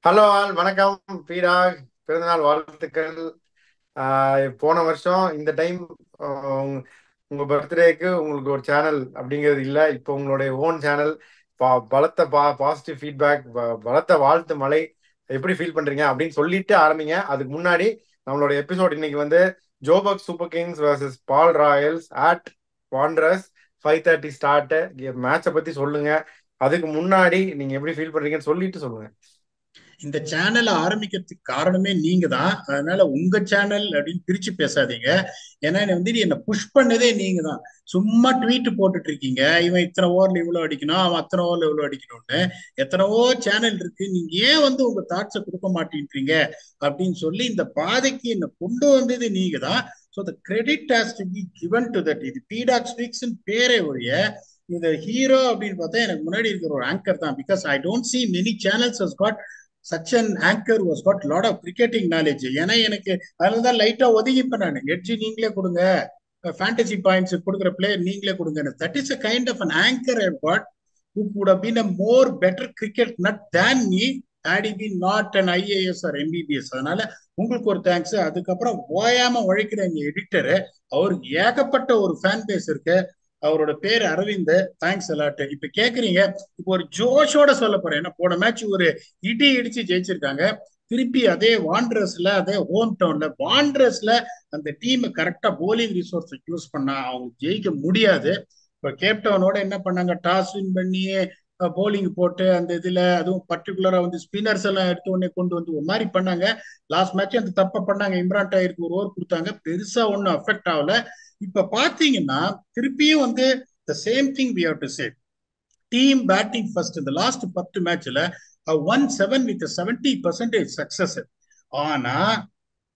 Hello all வணக்கம். பீடாக் பிறந்தநாள் வாழ்த்துக்கள். போன வருஷம் இந்த டைம் உங்க பர்த்டேக்கு உங்களுக்கு ஒரு சேனல் அப்படிங்கிறது இல்லை. இப்போ உங்களுடைய ஓன் சேனல். பலத்த பாசிட்டிவ் ஃபீட்பேக், பலத்த வாழ்த்து மழை. எப்படி ஃபீல் பண்றீங்க அப்படின்னு சொல்லிட்டு ஆரம்பிங்க. அதுக்கு முன்னாடி நம்மளோட எபிசோட் இன்னைக்கு வந்து Joburg super kings versus Paarl royals at Wanderers 5:30 start. மேட்சை பத்தி சொல்லுங்க. அதுக்கு முன்னாடி நீங்க எப்படி ஃபீல் பண்றீங்கன்னு சொல்லிட்டு சொல்லுங்க. இந்த சேனலை ஆரம்பிக்கிறதுக்கு காரணமே நீங்க தான். அதனால உங்க சேனல் அப்படின்னு பிரிச்சு பேசாதீங்க. ஏன்னா என்னை புஷ் பண்ணதே நீங்க தான். சும்மா ட்வீட் போட்டுட்டு இருக்கீங்க, இவன் இத்தனை ஓவர்ல இவ்வளவு அடிக்கணும், அவன் அத்தனை ஓவர்ல இவ்வளவு அடிக்கணும்னு. எத்தனைவோ சேனல் இருக்கு, நீங்க ஏன் உங்க தாட்ஸை கொடுக்க மாட்டேன்றீங்க அப்படின்னு சொல்லி இந்த பாதைக்கு என்னை கொண்டு வந்தது நீங்க தான். So the credit has to be given to that. இது பீடாக் ஸ்பீக்ஸ் பேரே ஒழிய இந்த ஹீரோ அப்படின்னு பார்த்தா எனக்கு முன்னாடி இருக்கிற ஒரு ஆங்கர் தான். Because I don't see many channels has got such an anchor who has got lot of cricketing knowledge. ஏன்னா எனக்கு அதுல தான் லைட்டா ஒதுங்கிப்பேன். நான் எட்ஜி நீங்களே கொடுங்க, ஃபேண்டசி பாயிண்ட்ஸ் கொடுக்குற பிளேயர் நீங்களே கொடுங்க. That is a kind of an anchor I got who could have been a more better cricket nut than me had he been not an IAS or MBBS. அதனால உங்களுக்கு ஒரு thanks. அதுக்கப்புறம் ஓயாம உழைக்கிற எங்க எடிட்டரு, அவருக்கு ஏகப்பட்ட ஒரு ஃபேன் பேஸ் இருக்கு. அவரோட பேர் அரவிந்த். Thanks a lot. இப்ப கேக்குறீங்க, இப்போ ஒரு ஜோஷோட சொல்ல போறேன். ஏன்னா போன மேட்ச் ஒரு இடி இடிச்சு ஜெயிச்சிருக்காங்க. திருப்பி அதே வாண்டரஸ்ல, அதே ஹோம் டவுன்ல வாண்டரஸ்ல அந்த டீம் கரெக்டா போலிங் ரிசோர்ஸ் யூஸ் பண்ணா அவங்க ஜெயிக்க முடியாது. இப்ப கேப்டவுனோட என்ன பண்ணாங்க, டாஸ் வின் பண்ணி போலிங் போட்டு அந்த இதுல அதுவும் பர்டிகுலரா ஸ்பின்னர்ஸ் எல்லாம் எடுத்த உடனே கொண்டு ஒரு மாதிரி பண்ணாங்க. லாஸ்ட் மேட்ச் அந்த தப்ப பண்ணாங்க. இம்ரான் டாயிருக்கு ஒரு ஓவர் கொடுத்தாங்க, பெருசா ஒன்னும் அஃபெக்ட் ஆகல. இப்ப பாத்தீங்கன்னா திருப்பியும் the same thing we have to say. Team batting first இந்த லாஸ்ட் 10 மேட்ச்ல 1-7 வித் 70% சக்சஸ். ஆனா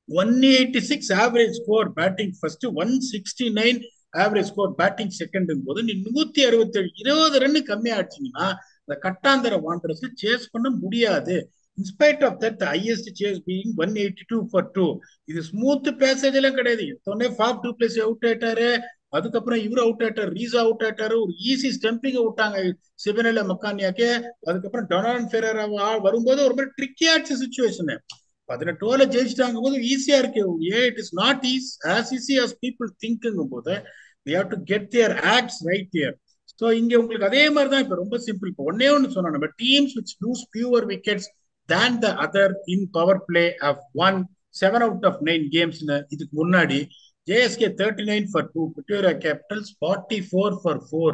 186 average score batting first, 169 average score batting second போது நீ 167 20 ரன் கம்மியா ஆச்சுங்கன்னா இந்த கட்டாந்தர வாண்டரஸ் சேஸ் பண்ண முடியாது. Inspite of that highest chase being 182 for 2. இது ஸ்மூத் பேசேஜ் எல்லாம் கிடையாது. எடுத்தோடனே ஃபாப் டூ பிளேஸ் அவுட் ஆயிட்டாரு. அதுக்கப்புறம் இவர் அவுட் ஆயிட்டாரு, ரீசா அவுட் ஆயிட்டாரு. ஒரு ஈஸி ஸ்டம்பிங்க விட்டாங்க சிவனேல மக்கானியாக்கு. அதுக்கப்புறம் டொனால்ட் ஃபெரரா வரும்போது ஒரு மாதிரி ட்ரிக்கியாச்சு சுச்சுவேஷன். 18 ஓவர்ல ஜெயிச்சிட்டாங்க போது ஈஸியா இருக்கு. It is not as easy as people திங்க்குங்கும் போது they have to get their acts right here. So இங்க உங்களுக்கு அதே மாதிரி தான். இப்ப ரொம்ப சிம்பிள். இப்போ ஒன்னே ஒன்று சொன்னோம், நம்ம teams which lose fewer wickets than the other in power play have won 7 out of 9 games. இதுக்கு முன்னாடி JSK 39 for 2, Pretoria Capitals 44 for 4.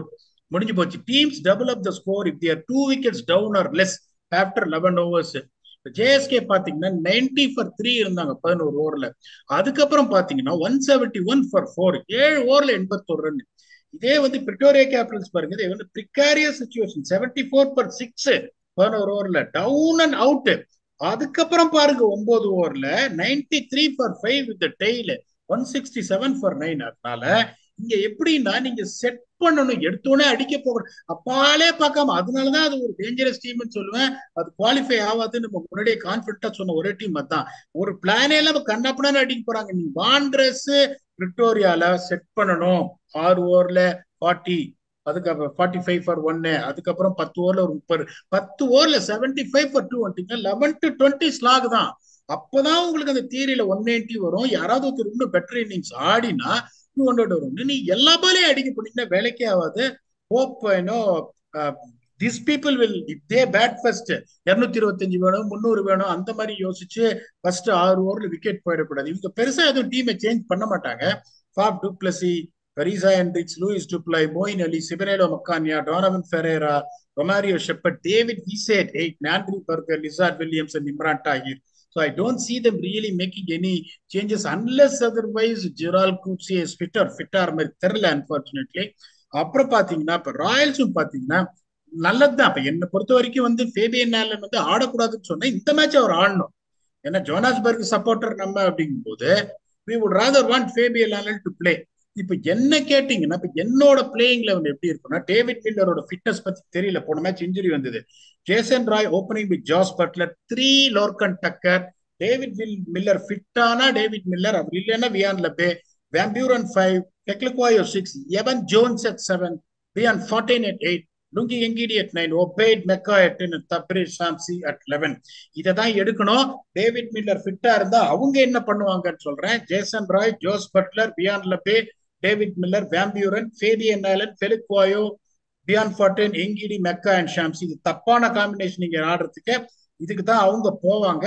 முடிஞ்சு போச்சு. Teams double up the score if they are 2 wickets down or less after 11 overs. JSK பாத்தீங்கன்னா 90 for 3 இருந்தாங்க 11 ஓவர்ல. அதுக்கப்புறம் பாத்தீங்கன்னா 171 for 4, 7 ஓவர்ல 81 ரன். இதே பிரிட்டோரியா கேபிட்டல்ஸ் பாருங்க, இது பிரிகாரியஸ் சிச்சுவேஷன், 74 for 6 11 ஓவர்ல டவுன் அண்ட் அவுட். அதுக்கப்புறம் பாருங்க 9 ஓவர்ல 93 for 5 வித் டெய்ல், 167 for 9. அதனால இங்க எப்படின்னா நீங்க செட் பண்ணணும், எடுத்தோடனே அடிக்க போக அப்பாலே பார்க்காம. அதனாலதான் அது ஒரு டேஞ்சரஸ் டீம்னு சொல்லுவேன். அது குவாலிஃபை ஆகாதுன்னு நம்ம முன்னாடியே கான்பிடண்டா சொன்ன ஒரே டீம் அதுதான். ஒரு பிளானே எல்லாம் கண்ணப்படான்னு அடிக்க போறாங்க. நீ வாண்டரஸ் பிரிட்டோரியால செட் பண்ணணும். 6 ஓவர்ல 40, அதுக்கப்புறம் 45 for 1, அதுக்கப்புறம் 10 ஓவர்ல ஒரு 30, 10 ஓவர்ல 75 for 2 வந்துட்டீங்க. 11 to 20 ஸ்லாக் தான். அப்பதான் உங்களுக்கு அந்த தியரியில 190 வரும். யாராவது ஒருத்தர் இன்னும் பெட்டர் இன்னிங்ஸ் ஆடினா 200 வரும். நீ எல்லா பாலையும் அடிக்க போனீங்கன்னா வேலைக்கே ஆகாது. ஹோப் திஸ் பீப்புள் வில் இப் தே பேட் ஃபர்ஸ்ட் 225 வேணும் 300 வேணும் அந்த மாதிரி யோசிச்சு ஃபர்ஸ்ட் 6 ஓவர்ல விக்கெட் போயிடக்கூடாது. இவங்க பெருசா எதுவும் டீமை சேஞ்ச் பண்ண மாட்டாங்க. Faf du Plessis, Reeza Hendricks, Leus du Plooy, Moeen Ali, Sibonelo Makhanya, Donovan Ferreira, Romario Shepherd, David Wiese, Andrew Burger, Lizaad Williams and Imran Tahir. So I don't see them really making any changes unless otherwise Gerald Coetzee is fitter மாதிரி தெரியல unfortunately. அப்புறம் பாத்தீங்கன்னா இப்ப ராயல்ஸும் பாத்தீங்கன்னா நல்லதுதான். இப்ப என்னை பொறுத்த வரைக்கும் ஃபேபியன் ஆலன் ஆடக்கூடாதுன்னு சொன்னா இந்த மேட்ச் அவர் ஆடணும். ஏன்னா ஜோனாஸ்பர்க் சப்போர்ட்டர் நம்ம அப்படிங்கும் போது we would rather want Fabian Allen to play. இப்ப என்ன கேட்டீங்கன்னா இப்ப என்னோட பிளேயிங் லெவல் எப்படி இருக்குன்னா, டேவிட் மில்லரோட ஃபிட்னஸ் பத்தி தெரியல. போன மேட்ச் இன்ஜுரி வந்தது. Jason Roy opening with Jos Buttler, 3 Lorcan Tucker, David Miller ஃபிட்டானா டேவிட் மில்லர், அவர் இல்லைன்னா Wihan Lubbe, van Buuren 5, Phehlukwayo 6, Evan Jones at 7, Bjorn 14 at 8, Lungi Ngidi at 9, Obed McCoy at 10, Tabraiz Shamsi at 11. இதை தான் எடுக்கணும். டேவிட் மில்லர் ஃபிட்டா இருந்தா அவங்க என்ன பண்ணுவாங்கன்னு சொல்றேன். Jason Roy, Jos Buttler, Wihan Lubbe, David Miller, van Buuren, Fabian Allen, Phehlukwayo, Bjorn Fortuin, Ngidi, McCoy and Shamsi. இது தப்பான காம்பினேஷன் நீங்க ஆடுறதுக்கு. இதுக்கு தான் அவங்க போவாங்க.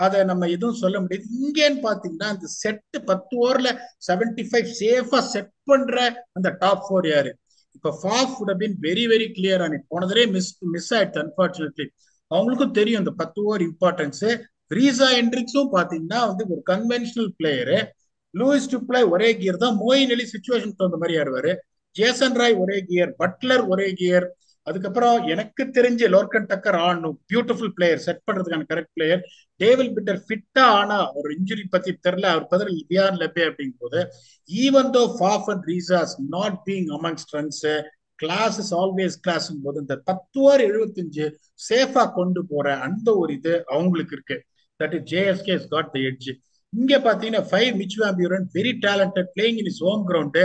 அதை நம்ம எதுவும் சொல்ல முடியாது. இங்கேன்னு பாத்தீங்கன்னா அந்த செட் 10 ஓவர்ல 75 சேஃபா செட் பண்ற அந்த டாப் 4 யாரு? இப்ப Faf would have been very very clear on it. போன தடவை மிஸ் ஆயிடுச்சு அன்பார்ச்சுனேட்லி. அவங்களுக்கும் தெரியும் இந்த 10 ஓவர் இம்பார்ட்டன்ஸ். ரீசா ஹெண்ட்ரிக்ஸும் பாத்தீங்கன்னா வந்து ஒரு கன்வென்ஷனல் பிளேயரு. லூயிஸ் டுப்ளை ஒரே கியர் தான். மோயின் அலி சுச்சுவேஷன் தகுந்த மாதிரி ஆடுவாரு. ஜேசன் ராய் ஒரே கியர், பட்லர் ஒரே கியர். அதுக்கப்புறம் எனக்கு தெரிஞ்ச லோர்கன் டக்கர் ஆடணும், பியூட்டிஃபுல் பிளேயர், செட் பண்றதுக்கான கரெக்ட் பிளேயர். டேவில் பிட்டர் ஃபிட்டா ஆனா ஒரு இன்ஜுரி பத்தி தெரியல, அவர் பதில் பியான் லெபே அப்படிங்கும் போது even though Faf and Reeza's not being among strengths, class is always class போது இந்த 10 ஓவர் 75 சேஃபா கொண்டு போற அந்த ஒரு இது அவங்களுக்கு இருக்கு. That is JSK has got the edge. இங்க பாத்தீங்கன்னா 5 Mitch van Buuren, very talented, playing in is home ground.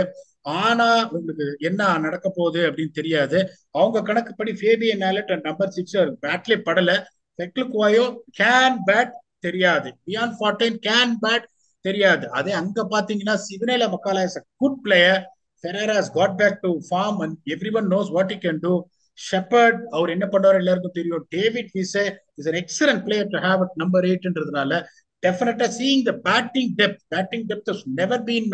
ஆனா உங்களுக்கு என்ன நடக்க போகுது அப்படின்னு தெரியாது. அவங்க கணக்குப்படி ஃபேபியன் ஆலட் அண்ட் நம்பர் 6 பேட்லே படல. ஃபெக்லுக் வாயோ கேன் பேட் தெரியாது, பியான் ஃபார்டன் கேன் பேட் தெரியாது. அதே அங்க பாத்தீங்கன்னா சிவனேல மக்காலா is a good player. Ferreira has got back to form and everyone knows what he can do. Shepherd அவர் என்ன பண்ணுவாரு எல்லாருக்கும் தெரியும். David Wiese is an excellent player to have at number 8ன்றதுனால definitely seeing the batting depth has never been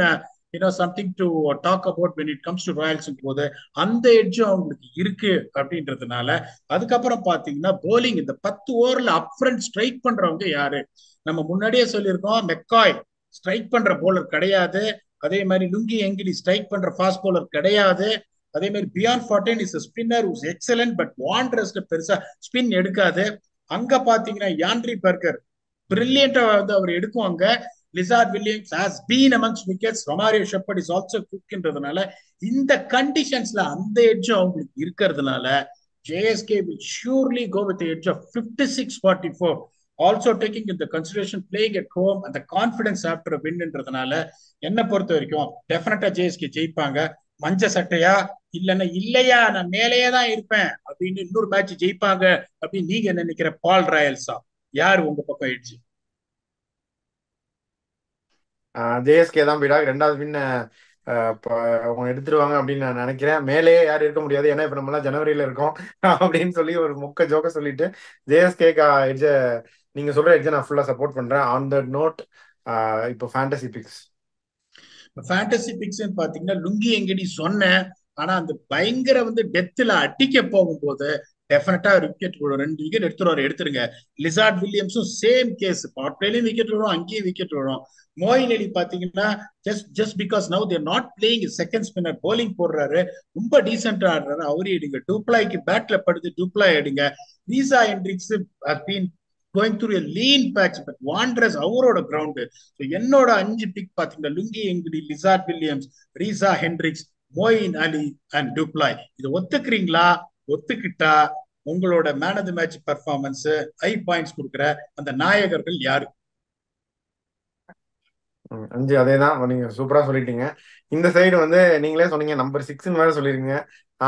something to talk about when it comes to Royals போது அந்த எட்ஜும் அவங்களுக்கு இருக்கு அப்படின்றதுனால. அதுக்கப்புறம் பாத்தீங்கன்னா போலிங் இந்த 10 ஓவர்ல அப் ஃப்ரண்ட் ஸ்ட்ரைக் பண்றவங்க யாரு? நம்ம முன்னாடியே சொல்லியிருக்கோம், மெக்காய் ஸ்ட்ரைக் பண்ற போலர் கிடையாது. அதே மாதிரி லுங்கி எங்கிடி ஸ்ட்ரைக் பண்ற ஃபாஸ்ட் போலர் கிடையாது. அதே மாதிரி Bjorn Fortuin is spinner whose excellent but வாண்டரஸ்ல பெருசா ஸ்பின் எடுக்காது. அங்க பாத்தீங்கன்னா யான்ட்ரி பர்கர் பிரில்லியண்டா வந்து அவர் எடுக்குவாங்க. Lizaad Williams has been amongst wickets. Romario Shepherd is also குக்ன்றதுனால இந்த கண்டிஷன்ஸ்ல அந்த எட்ஜ் அவங்களுக்கு இருக்கிறதுனால JSK will surely go with the edge of 56-44. Also taking into consideration playing at home and the confidence after a win-ன்றதுனால என்ன பொறுத்த வரைக்கும் டெஃபினட்டா JSK ஜெயிப்பாங்க. மஞ்ச சட்டையா இல்லன்னா இல்லையா நான் மேலேயே தான் இருப்பேன் அப்படின்னு இன்னொரு மேட்ச் ஜெயிப்பாங்க அப்படின்னு நீங்க நினைக்கிற பால் ராயல்ஸா? யாரு உங்க பக்கம் எட்ஜ்? ஜேஎஸ்கே தான் பீடா. ரெண்டாவது வின் அவங்க எடுத்துருவாங்க அப்படின்னு நான் நினைக்கிறேன். மேலேயே யாரும் இருக்க முடியாது, ஏன்னா இப்ப நம்ம எல்லாம் ஜனவரியில இருக்கோம் அப்படின்னு சொல்லி ஒரு மொக்க ஜோக்க சொல்லிட்டு ஜேஎஸ்கே எட்ஜ நீங்க சொல்ற எட்ஜ நான் ஃபுல்லா சப்போர்ட் பண்றேன். ஆன் த நோட் இப்போ ஃபேண்டசி பிக்ஸ் பாத்தீங்கன்னா லுங்கி எங்கடி சொன்னேன். ஆனா அந்த பயங்கர வந்து டெத்துல அடிக்க போகும்போது டெஃபினட்டா விக்கெட் விடும். 2 விக்கெட் எடுத்துருங்க. லிசார்ட் வில்லியம்ஸும் சேம் கேஸ், பாட்லேயும் விக்கெட் விடும், அங்கேயும் விக்கெட் விடும். மோயின் அலி பாத்தீங்கன்னா just because now they're not playing second spinner, bowling போடுறாரு, ரொம்ப டீசென்டா ஆடுறாரு, அவரே எடுங்க. டூப்ளாய்க்கு பேட்ல படுத்து டூப்ளாய் எடுங்க. ரீசா Hendricks has been going through a lean patch, but Wanderers அவரோட கிரவுண்டு. என்னோட 5 பிக் பாத்தீங்கன்னா Lungi Ngidi, Lizaad Williams, Reeza Hendricks, Moeen Ali and du Plooy. இது ஒத்துக்கிறீங்களா? ஒத்துக்கிட்டா உங்களோட man of the match performance high points கொடுக்குற அந்த நாயகர்கள் யாரு? 5 அதேதான், நீங்க சூப்பரா சொல்லிட்டீங்க. இந்த சைடு வந்து நீங்களே சொன்னீங்க நம்பர் 6 வேற சொல்லிருக்கீங்க.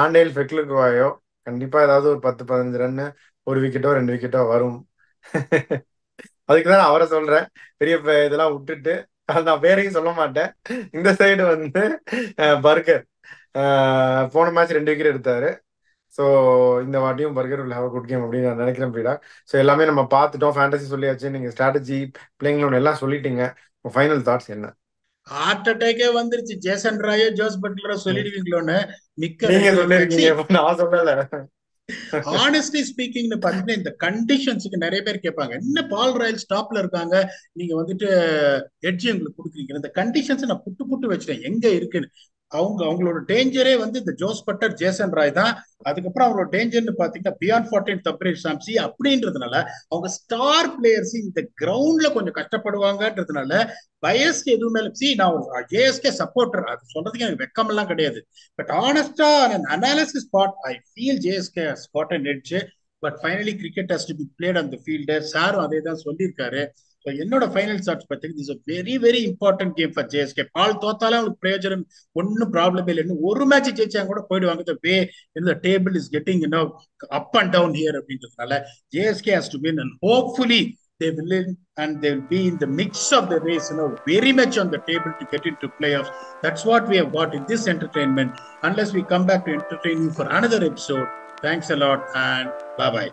ஆண்டேல் ஃபெக்லுக் வாயோ கண்டிப்பா ஏதாவது ஒரு 10-15 ரன்னு, 1 விக்கெட்டோ 2 விக்கெட்டோ வரும். அதுக்குதான் அவரை சொல்றேன். பெரிய இதெல்லாம் விட்டுட்டு நான் பேரையும் சொல்ல மாட்டேன். இந்த சைடு வந்து பர்கர் போன மேட்ச் 2 விக்கெட் எடுத்தாரு. ஸோ இந்த வாட்டியும் burger will have a good game அப்படின்னு நான் நினைக்கிறேன் பீடா. ஸோ எல்லாமே நம்ம பார்த்துட்டோம். ஃபேண்டசி சொல்லியாச்சு, நீங்க ஸ்ட்ராட்டஜி, பிளேயிங் லோன் எல்லாம் சொல்லிட்டீங்க. ஃபைனல் தாட்ஸ் என்ன? ஹார்ட் அட்டாக்கே வந்துருச்சு. ஜேசன் ராயோ ஜோஸ் பட்லரோ சொல்லிடுவீங்களோன்னு நீங்க சொல்லிருக்கீங்க, நான் சொல்லல. ஆனஸ்ட்லி ஸ்பீக்கிங்னு பாத்தீங்கன்னா இந்த கண்டிஷன்ஸுக்கு நிறைய பேர் கேட்பாங்க, என்ன பால் ராயல்ஸ் டாப்ல இருக்காங்க, நீங்க வந்துட்டு எட்ஜ் எங்களுக்கு கொடுக்குறீங்க. இந்த கண்டிஷன்ஸ் நான் புட்டு வச்சிட்டேன் எங்க இருக்குன்னு. அவங்களோட டேஞ்சரே வந்து இந்த ஜோஸ் பட்டர், ஜேசன் ராய் தான். அதுக்கப்புறம் அவங்களோட டேஞ்சர்னு பாத்தீங்கன்னா பியான் ஃபார்டன், தப்ரேஜ் ஷாம்சி அப்படின்றதுனால அவங்க ஸ்டார் பிளேயர்ஸ் இந்த கிரவுண்ட்ல கொஞ்சம் கஷ்டப்படுவாங்கன்றதுனால பயஸ் எதுவுமே நான் ஒரு ஜேஎஸ்கே சப்போர்ட்டர், அது சொல்றதுக்கு எனக்கு வெக்கம் எல்லாம் கிடையாது. பட் ஆனஸ்டா analysis part I feel JSK has got an edge. But finally cricket has to be played on the field. சாரும் அதே தான் சொல்லியிருக்காரு. So என்னோட ஃபைனல் தாட்ஸ் பார்த்தீங்கன்னா this very very important game for JSK. Paarl தோத்தாலும் அவங்களுக்கு பிரயோஜனம் ஒன்றும் ப்ராப்ளம் இல்லை. ஒரு மேட்ச் ஜெயிச்சா கூட போயிடுவாங்க. த வே இந்த table is getting up and down here அப்படின்றதுனால JSK has to win and hopefully they will win and they will be in the mix of the race, very much on the table to get into playoffs. That's what we have got in this entertainment. Unless we come back to entertain you for another episode. Thanks a lot and bye bye.